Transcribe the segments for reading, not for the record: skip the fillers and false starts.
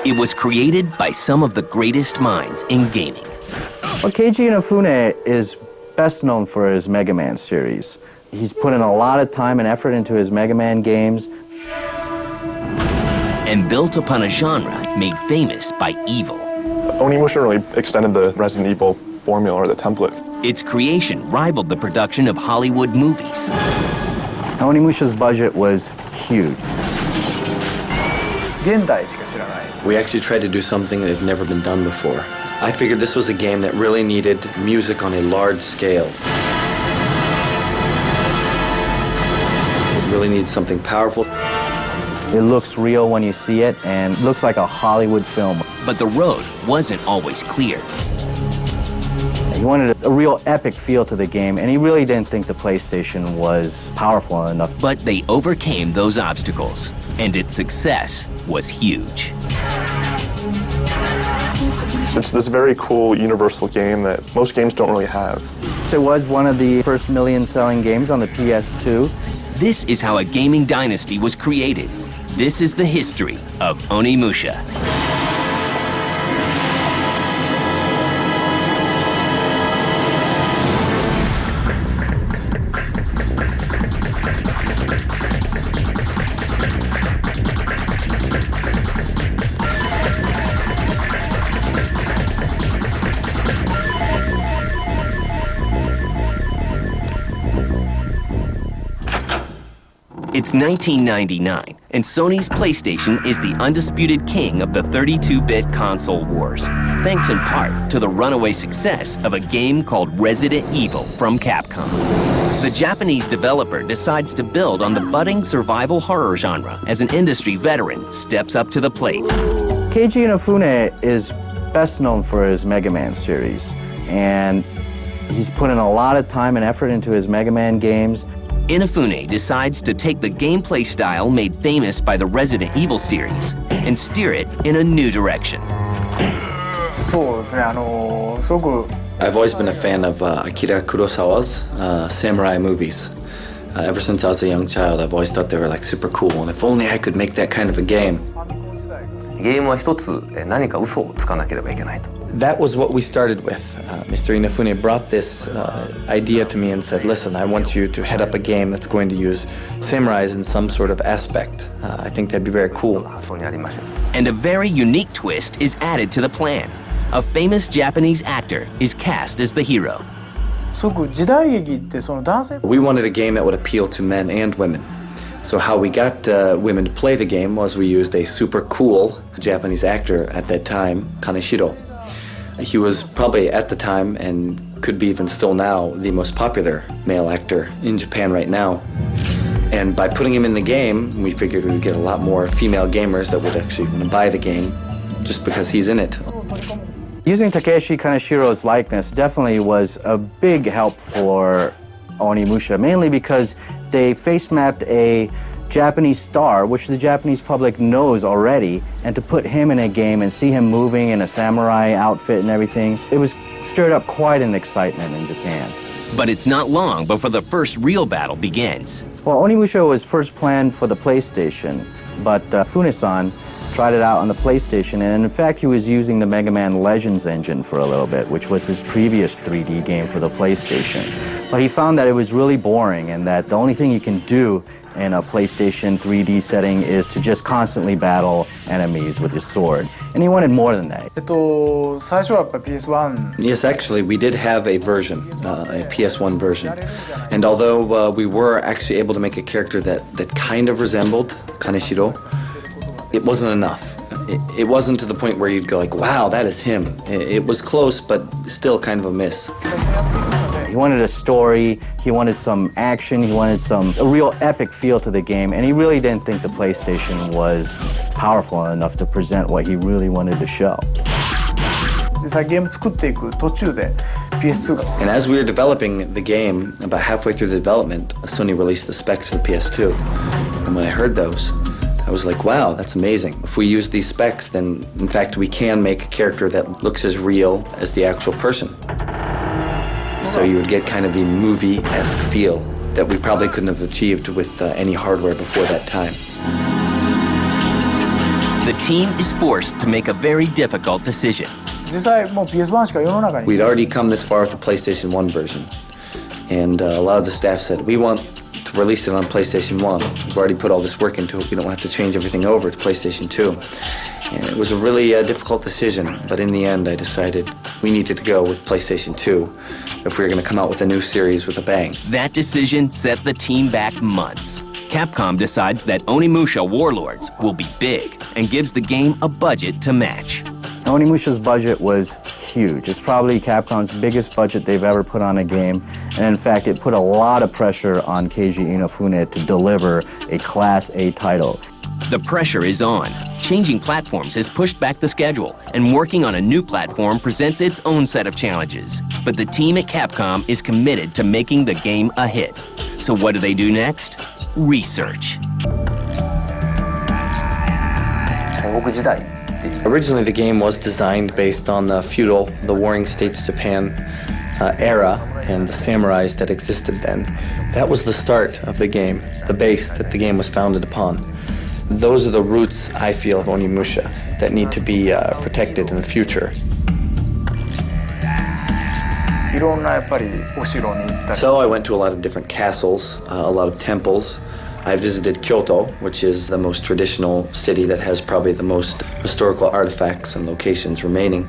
It was created by some of the greatest minds in gaming. Well, Keiji Inafune is best known for his Mega Man series. He's put in a lot of time and effort into his Mega Man games. And built upon a genre made famous by evil. Onimusha really extended the Resident Evil formula or the template. Its creation rivaled the production of Hollywood movies. Onimusha's budget was huge. We actually tried to do something that had never been done before. I figured this was a game that really needed music on a large scale. It really needs something powerful. It looks real when you see it, and looks like a Hollywood film. But the road wasn't always clear. He wanted a real epic feel to the game, and he really didn't think the PlayStation was powerful enough. But they overcame those obstacles, and its success was huge. It's this very cool universal game that most games don't really have. It was one of the first million-selling games on the PS2. This is how a gaming dynasty was created. This is the history of Onimusha. It's 1999, and Sony's PlayStation is the undisputed king of the 32-bit console wars, thanks in part to the runaway success of a game called Resident Evil from Capcom. The Japanese developer decides to build on the budding survival horror genre as an industry veteran steps up to the plate. Keiji Inafune is best known for his Mega Man series, and he's put in a lot of time and effort into his Mega Man games. Inafune decides to take the gameplay style made famous by the Resident Evil series and steer it in a new direction. I've always been a fan of Akira Kurosawa's samurai movies. Ever since I was a young child, I've always thought they were like super cool, and if only I could make that kind of a game. That was what we started with. Mr. Inafune brought this idea to me and said, listen, I want you to head up a game that's going to use samurais in some sort of aspect. I think that'd be very cool. And a very unique twist is added to the plan. A famous Japanese actor is cast as the hero. We wanted a game that would appeal to men and women. So how we got women to play the game was we used a super cool Japanese actor at that time, Kaneshiro. He was probably at the time, and could be even still now, the most popular male actor in Japan right now. And by putting him in the game, we figured we would get a lot more female gamers that would actually want to buy the game just because he's in it. Using Takeshi Kaneshiro's likeness definitely was a big help for Onimusha, mainly because they face-mapped a Japanese star, which the Japanese public knows already, and to put him in a game and see him moving in a samurai outfit and everything, it was stirred up quite an excitement in Japan. But it's not long before the first real battle begins. Well, Onimusha was first planned for the PlayStation, but Funesan tried it out on the PlayStation, and in fact he was using the Mega Man Legends engine for a little bit, which was his previous 3D game for the PlayStation. But he found that it was really boring, and that the only thing you can do in a PlayStation 3D setting is to just constantly battle enemies with your sword. And he wanted more than that. Yes, actually, we did have a version, a PS1 version. And although we were actually able to make a character that kind of resembled Kaneshiro, it wasn't enough. It wasn't to the point where you'd go like, wow, that is him. It was close, but still kind of a miss. He wanted a story, he wanted some action, he wanted a real epic feel to the game, and he really didn't think the PlayStation was powerful enough to present what he really wanted to show. And as we were developing the game, about halfway through the development, Sony released the specs for the PS2. And when I heard those, I was like, wow, that's amazing. If we use these specs, then in fact we can make a character that looks as real as the actual person. So you would get kind of the movie-esque feel that we probably couldn't have achieved with any hardware before that time. The team is forced to make a very difficult decision. 実際もう PS1 しか世の中に We'd already come this far with the PlayStation 1 version. And a lot of the staff said, we want to release it on PlayStation 1. We've already put all this work into it. We don't have to change everything over to PlayStation 2. And it was a really difficult decision, but in the end I decided we needed to go with PlayStation 2 if we were going to come out with a new series with a bang. That decision set the team back months. Capcom decides that Onimusha Warlords will be big and gives the game a budget to match. Onimusha's budget was huge. It's probably Capcom's biggest budget they've ever put on a game, and in fact it put a lot of pressure on Keiji Inafune to deliver a Class A title. The pressure is on. Changing platforms has pushed back the schedule, and working on a new platform presents its own set of challenges. But the team at Capcom is committed to making the game a hit. So what do they do next? Research. Originally, the game was designed based on the feudal, the Warring States Japan era and the samurais that existed then. That was the start of the game, the base that the game was founded upon. Those are the roots, I feel, of Onimusha that need to be protected in the future. So I went to a lot of different castles, a lot of temples. I visited Kyoto, which is the most traditional city that has probably the most historical artifacts and locations remaining.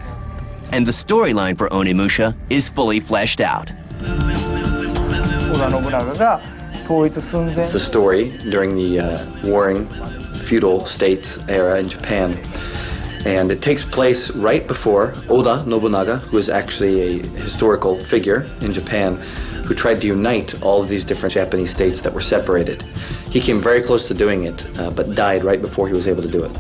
And the storyline for Onimusha is fully fleshed out. It's the story during the warring feudal states era in Japan. And it takes place right before Oda Nobunaga, who is actually a historical figure in Japan, who tried to unite all of these different Japanese states that were separated. He came very close to doing it, but died right before he was able to do it.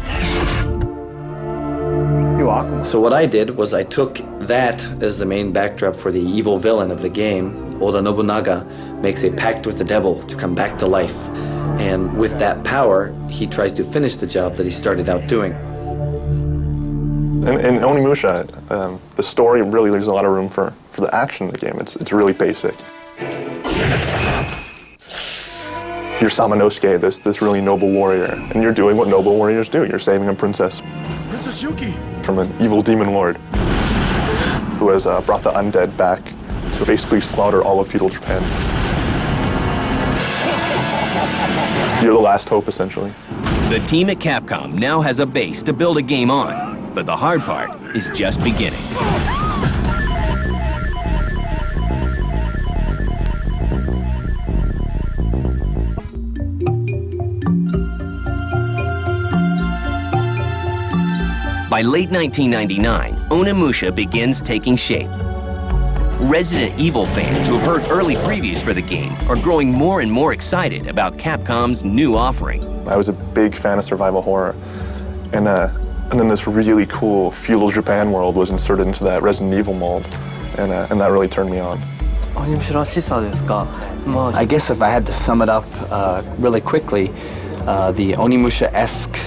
So what I did was I took that as the main backdrop for the evil villain of the game. Oda Nobunaga makes a pact with the devil to come back to life. And with that power, he tries to finish the job that he started out doing. In Onimusha, the story really leaves a lot of room for the action of the game. It's really basic. You're Samanosuke, this really noble warrior, and you're doing what noble warriors do. You're saving a princess. Princess Yuki! From an evil demon lord who has brought the undead back to basically slaughter all of feudal Japan. You're the last hope, essentially. The team at Capcom now has a base to build a game on, but the hard part is just beginning. By late 1999, Onimusha begins taking shape. Resident Evil fans who have heard early previews for the game are growing more and more excited about Capcom's new offering. I was a big fan of survival horror, and then this really cool feudal Japan world was inserted into that Resident Evil mold, and that really turned me on. I guess if I had to sum it up really quickly, the Onimusha-esque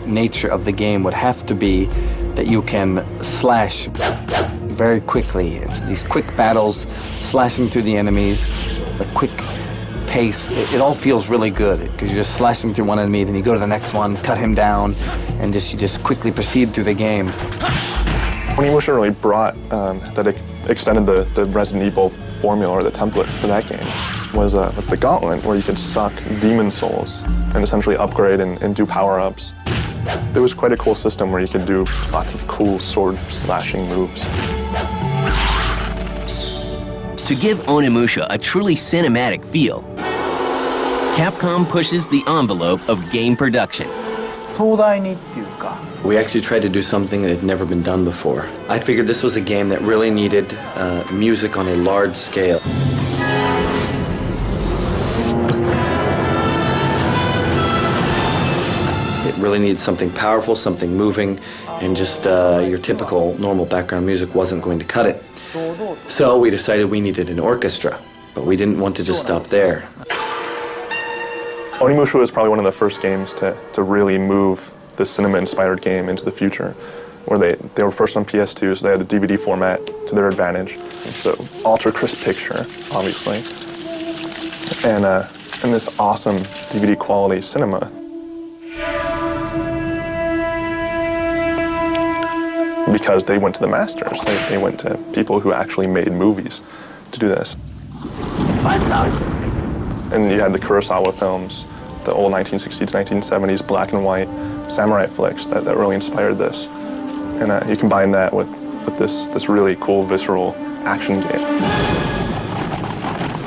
nature of the game would have to be that you can slash very quickly. It's these quick battles, slashing through the enemies, a quick pace. It all feels really good because you're just slashing through one enemy, then you go to the next one, cut him down, and you just quickly proceed through the game. Onimusha really brought that extended the Resident Evil formula or the template for that game was the Gauntlet, where you could suck demon souls and essentially upgrade and do power-ups. There was quite a cool system where you could do lots of cool sword slashing moves. To give Onimusha a truly cinematic feel, Capcom pushes the envelope of game production. We actually tried to do something that had never been done before. I figured this was a game that really needed music on a large scale. It really needed something powerful, something moving, and just your typical normal background music wasn't going to cut it. So we decided we needed an orchestra, but we didn't want to just stop there. Onimusha was probably one of the first games to really move the cinema-inspired game into the future, where they were first on PS2, so they had the DVD format to their advantage. So ultra-crisp picture, obviously, and this awesome DVD quality cinema. because they went to the masters. They went to people who actually made movies to do this. And you had the Kurosawa films, the old 1960s, 1970s black and white samurai flicks that really inspired this. And you combine that with this really cool, visceral action game.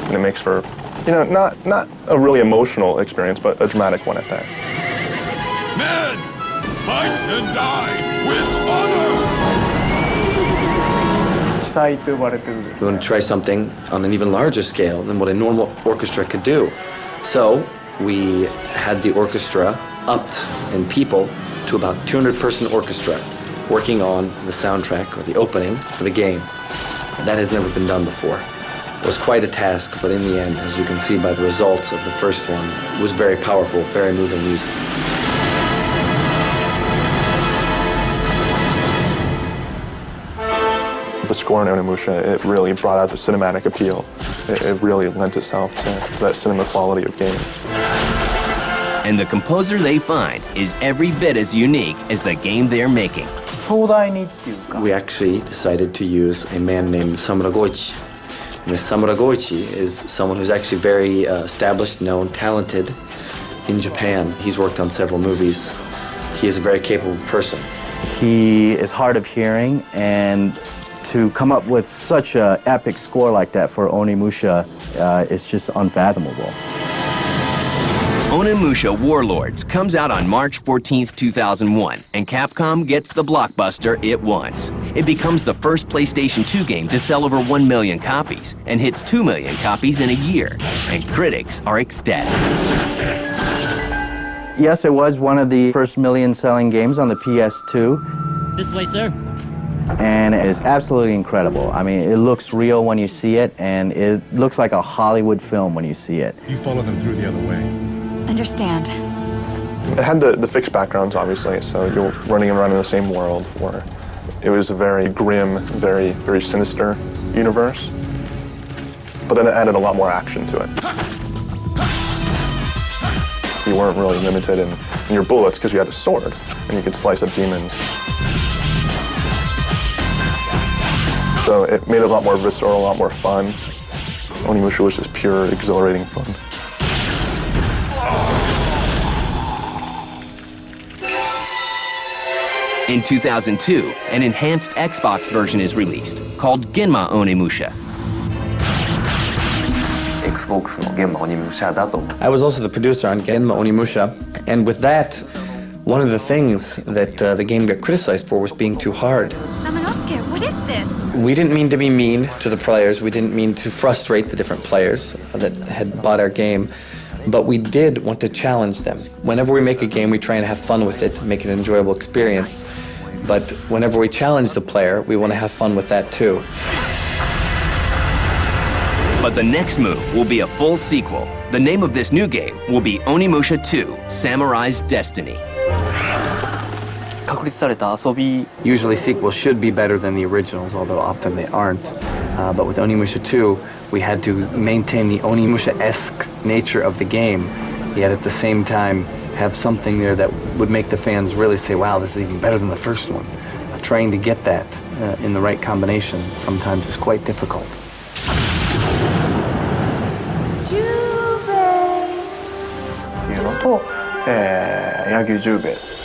And it makes for, not a really emotional experience, but a dramatic one at that. Men, fight and die with honor! We want to try something on an even larger scale than what a normal orchestra could do. So we had the orchestra upped in people to about 200-person orchestra working on the soundtrack or the opening for the game. That has never been done before. It was quite a task, but in the end, as you can see by the results of the first one, it was very powerful, very moving music. The score in Onimusha, it really brought out the cinematic appeal. It really lent itself to that cinema quality of games. And the composer they find is every bit as unique as the game they're making. We actually decided to use a man named Samura Goichi. And this Samura Goichi is someone who's actually very established, known, talented in Japan. He's worked on several movies. He is a very capable person. He is hard of hearing, and to come up with such an epic score like that for Onimusha is just unfathomable. Onimusha Warlords comes out on March 14th, 2001, and Capcom gets the blockbuster it wants. It becomes the first PlayStation 2 game to sell over 1 million copies and hits 2 million copies in a year, and critics are ecstatic. Yes, it was one of the first million-selling games on the PS2. This way, sir. And it is absolutely incredible. I mean, it looks real when you see it, and it looks like a Hollywood film when you see it. You follow them through the other way. Understand. It had the fixed backgrounds, obviously, so you're running around in the same world where it was a very grim, very, very sinister universe. But then it added a lot more action to it. You weren't really limited in your bullets because you had a sword, and you could slice up demons. So it made it a lot more visceral, a lot more fun. Onimusha was just pure, exhilarating fun. In 2002, an enhanced Xbox version is released, called Genma Onimusha. I was also the producer on Genma Onimusha, and with that, one of the things that the game got criticized for was being too hard. Samanosuke, what is this? We didn't mean to be mean to the players, we didn't mean to frustrate the different players that had bought our game, but we did want to challenge them. Whenever we make a game, we try and have fun with it, make it an enjoyable experience, but whenever we challenge the player, we want to have fun with that too. But the next move will be a full sequel. The name of this new game will be Onimusha 2: Samurai's Destiny. Usually sequels should be better than the originals, although often they aren't. But with Onimusha 2, we had to maintain the Onimusha-esque nature of the game, yet at the same time have something there that would make the fans really say, wow, this is even better than the first one. Trying to get that in the right combination sometimes is quite difficult.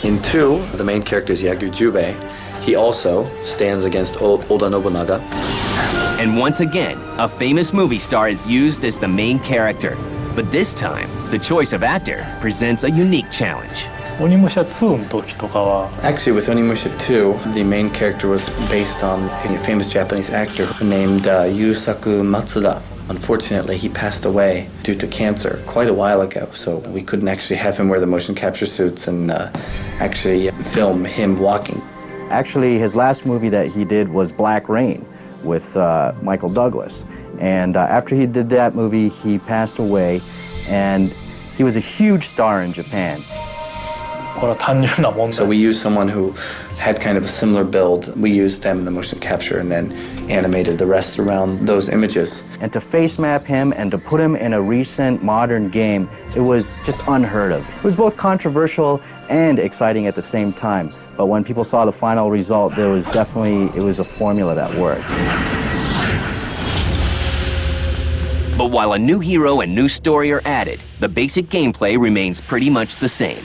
In 2, the main character is Yagyu Jubei. He also stands against Oda Nobunaga. And once again, a famous movie star is used as the main character. But this time, the choice of actor presents a unique challenge. Actually, with Onimusha 2, the main character was based on a famous Japanese actor named Yusaku Matsuda. Unfortunately, he passed away due to cancer quite a while ago, so we couldn't actually have him wear the motion capture suits and actually film him walking. Actually, his last movie that he did was Black Rain with Michael Douglas. And after he did that movie, he passed away, and he was a huge star in Japan. So we used someone who had kind of a similar build. We used them in the motion capture and then animated the rest around those images. And to face map him and to put him in a recent modern game, it was just unheard of. It was both controversial and exciting at the same time. But when people saw the final result, it was a formula that worked. But while a new hero and new story are added, the basic gameplay remains pretty much the same.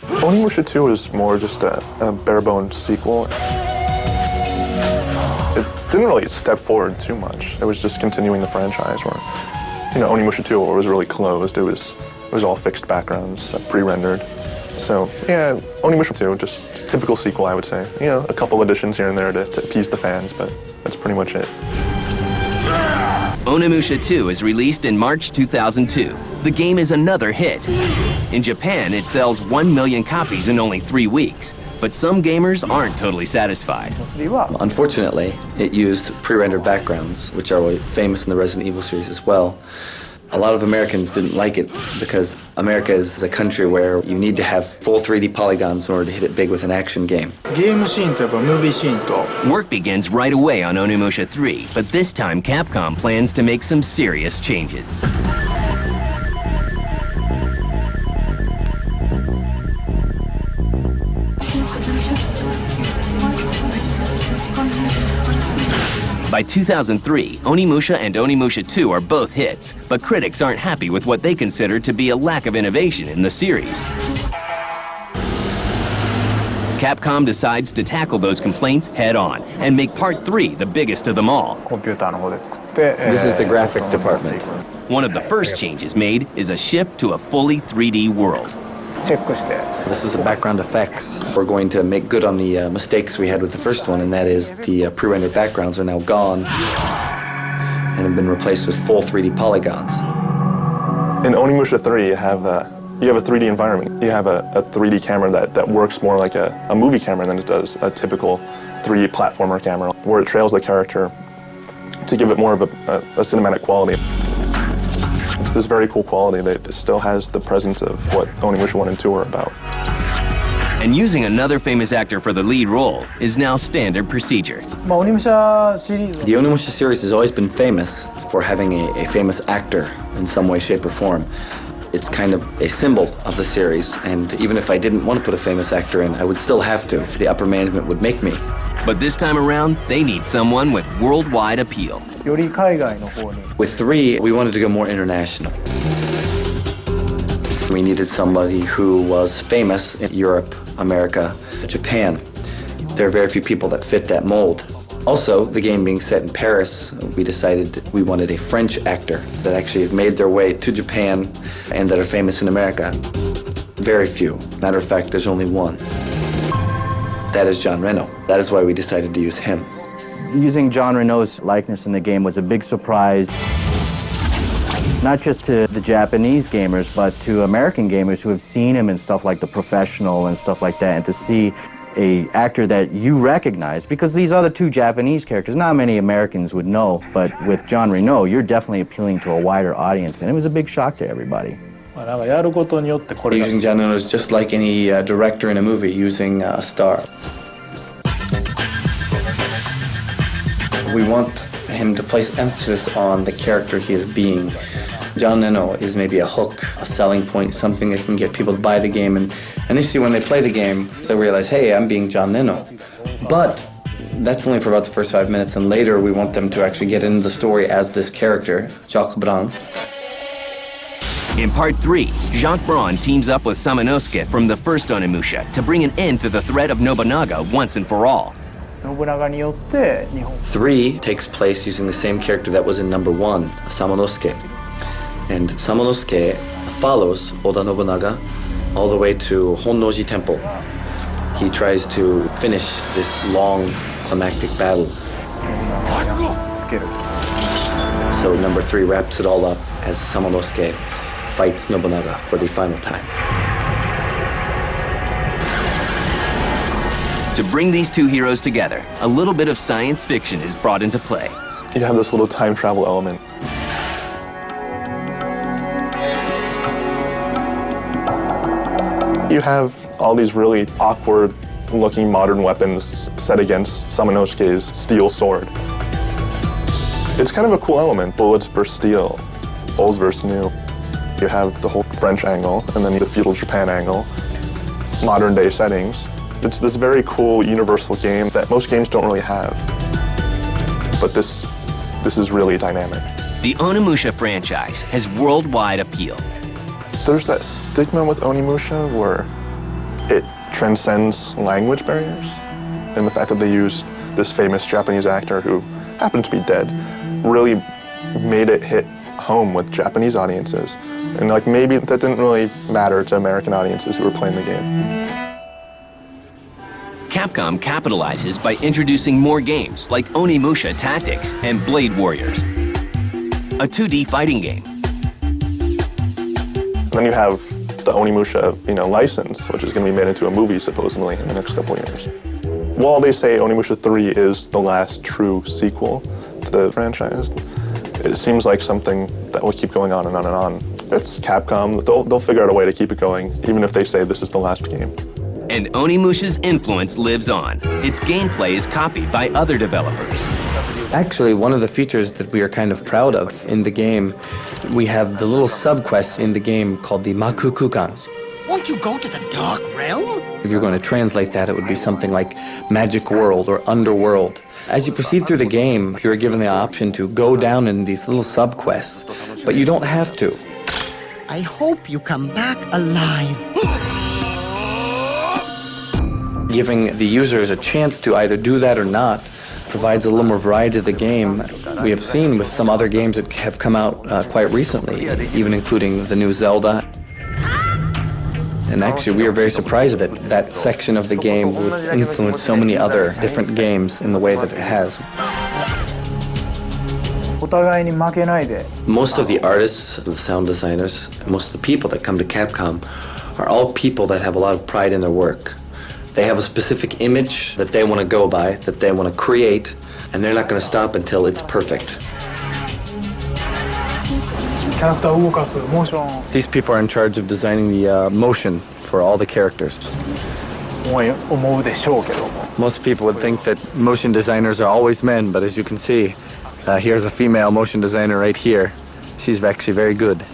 Onimusha 2 is more just a bare-bones sequel. It didn't really step forward too much. It was just continuing the franchise where, Onimusha 2 was really closed. It was all fixed backgrounds, pre-rendered. So, yeah, Onimusha 2, just typical sequel, I would say. A couple additions here and there to appease the fans, but that's pretty much it. Onimusha 2 is released in March 2002. The game is another hit. In Japan, it sells 1 million copies in only 3 weeks. But some gamers aren't totally satisfied. Unfortunately, it used pre-rendered backgrounds, which are famous in the Resident Evil series as well. A lot of Americans didn't like it because America is a country where you need to have full 3D polygons in order to hit it big with an action game. Work begins right away on Onimusha 3, but this time Capcom plans to make some serious changes. By 2003, Onimusha and Onimusha 2 are both hits, but critics aren't happy with what they consider to be a lack of innovation in the series. Capcom decides to tackle those complaints head-on and make Part 3 the biggest of them all. This is the graphic department. One of the first changes made is a shift to a fully 3D world. This is the background effects. We're going to make good on the mistakes we had with the first one, and that is the pre-rendered backgrounds are now gone and have been replaced with full 3D polygons. In Onimusha 3, you have a 3D environment. You have a 3D camera that works more like a movie camera than it does a typical 3D platformer camera, where it trails the character to give it more of a cinematic quality. It's this very cool quality that still has the presence of what Onimusha 1 and 2 are about. And using another famous actor for the lead role is now standard procedure. The Onimusha series has always been famous for having a famous actor in some way, shape, or form. It's kind of a symbol of the series, and even if I didn't want to put a famous actor in, I would still have to. The upper management would make me. But this time around, they need someone with worldwide appeal. With 3, we wanted to go more international. We needed somebody who was famous in Europe, America, Japan. There are very few people that fit that mold. Also, the game being set in Paris, we decided we wanted a French actor that actually have made their way to Japan and that are famous in America. Very few. Matter of fact, there's only one. That is John Reno. That is why we decided to use him. Using John Reno's likeness in the game was a big surprise, not just to the Japanese gamers, but to American gamers who have seen him in stuff like The Professional and stuff like that, and to see an actor that you recognize, because these other 2 Japanese characters, not many Americans would know, but with John Reno, you're definitely appealing to a wider audience, and it was a big shock to everybody. Using John Reno is just like any director in a movie using a star. We want him to place emphasis on the character he is being. John Reno is maybe a hook, a selling point, something that can get people to buy the game, and initially when they play the game, they realize, hey, I'm being John Reno. But that's only for about the first 5 minutes, and later we want them to actually get into the story as this character, Jacques Brun. In Part 3, Jacques Braun teams up with Samanosuke from the first Onimusha to bring an end to the threat of Nobunaga once and for all. 3 takes place using the same character that was in number 1, Samanosuke. And Samanosuke follows Oda Nobunaga all the way to Honnoji Temple. He tries to finish this long climactic battle. So number 3 wraps it all up as Samanosuke fights Nobunaga for the final time. To bring these 2 heroes together, a little bit of science fiction is brought into play. You have this little time travel element. You have all these really awkward-looking modern weapons set against Samanosuke's steel sword. It's kind of a cool element, bullets versus steel, old versus new. You have the whole French angle, and then the feudal Japan angle, modern-day settings. It's this very cool universal game that most games don't really have. But this is really dynamic. The Onimusha franchise has worldwide appeal. There's that stigma with Onimusha where it transcends language barriers, and the fact that they use this famous Japanese actor who happened to be dead really made it hit home with Japanese audiences. And like maybe that didn't really matter to American audiences who were playing the game. Capcom capitalizes by introducing more games like Onimusha Tactics and Blade Warriors, a 2D fighting game. And then you have the Onimusha, license, which is going to be made into a movie supposedly in the next couple of years. While they say Onimusha 3 is the last true sequel to the franchise, it seems like something that will keep going on and on and on. It's Capcom. They'll figure out a way to keep it going, even if they say this is the last game. And Onimusha's influence lives on. Its gameplay is copied by other developers. Actually, one of the features that we are kind of proud of in the game, we have the little sub-quests in the game called the Makukukan. Won't you go to the Dark Realm? If you're going to translate that, it would be something like Magic World or Underworld. As you proceed through the game, you're given the option to go down in these little sub-quests, but you don't have to. I hope you come back alive. Giving the users a chance to either do that or not provides a little more variety to the game. We have seen with some other games that have come out quite recently, even including the new Zelda. And actually, we are very surprised that that section of the game would influence so many other different games in the way that it has. Most of the artists, the sound designers, most of the people that come to Capcom are all people that have a lot of pride in their work. They have a specific image that they want to go by, that they want to create, and they're not going to stop until it's perfect. These people are in charge of designing the motion for all the characters. Most people would think that motion designers are always men, but as you can see, here's a female motion designer right here. She's actually very good.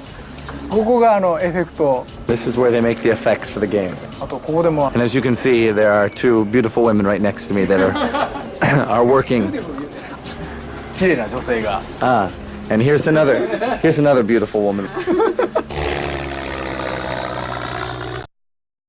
This is where they make the effects for the game. And as you can see, there are two beautiful women right next to me that are working. And here's another beautiful woman.